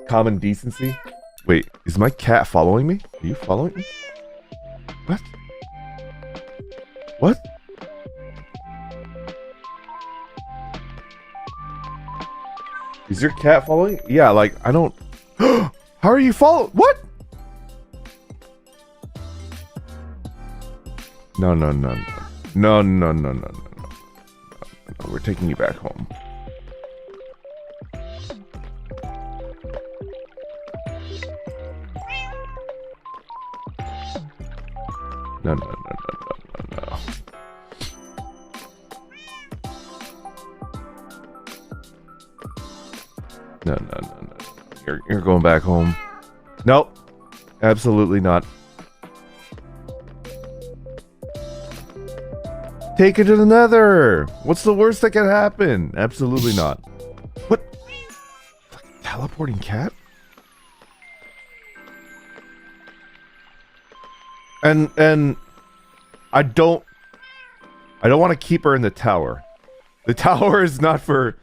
common decency. Wait, is my cat following me? Are you following me? What? What? Is your cat following? Yeah, like, I don't... How are you following? What? No, no, no, no. No, no, no, no, no, no. No, we're taking you back home. No, no, no, no, no, no, no. No, no, no, no. You're going back home. Nope. Absolutely not. Take it to the Nether. What's the worst that can happen? Absolutely not. What? Like teleporting cat? And I don't want to keep her in the tower. The tower is not for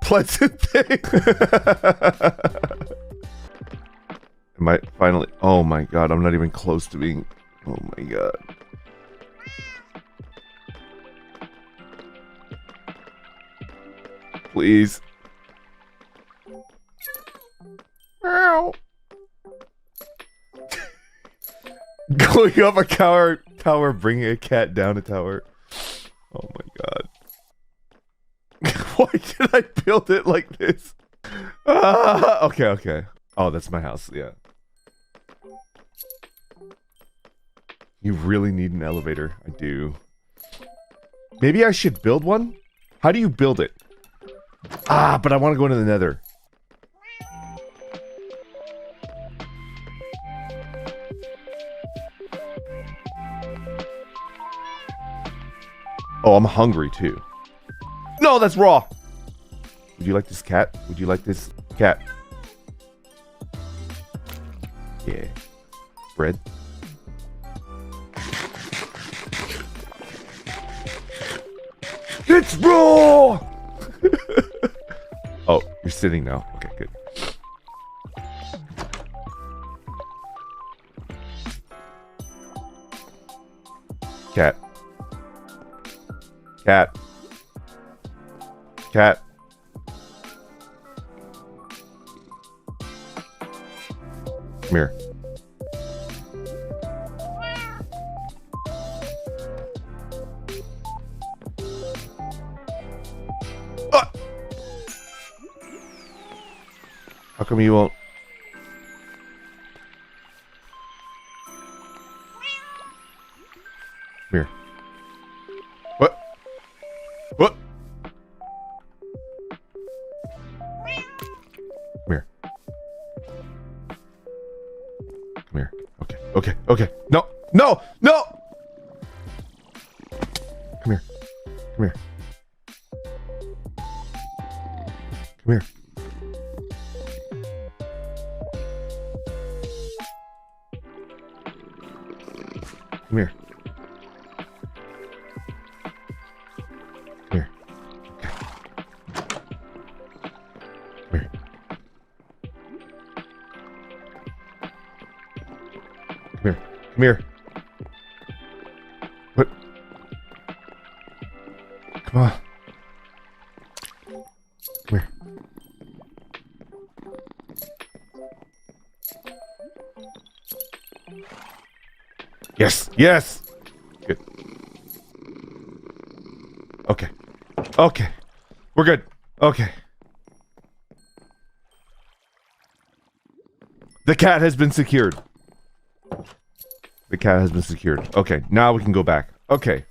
pleasant things. Am I finally? Oh my god! I'm not even close to being. Oh my god. Please. Ow. Going up a tower, bringing a cat down a tower. Oh my god. Why did I build it like this? Okay, okay. Oh, that's my house, yeah. You really need an elevator. I do. Maybe I should build one? How do you build it? Ah, but I want to go into the Nether. Oh, I'm hungry too. No, that's raw. Would you like this cat? Would you like this cat? Yeah. Bread. It's raw! Oh, you're sitting now. Okay, good. Cat. Cat. Cat. Come here. How come you won't? Come here. What? What? Come here. Come here. Okay. Okay. Okay. No. No. No. Come here. Come here. Come here. Come here. Come here. Okay. Come here. Come here. Come here. What? Come on. Come here. Yes. Yes. Good. Okay. Okay. We're good. Okay. The cat has been secured. The cat has been secured. Okay, now we can go back. Okay.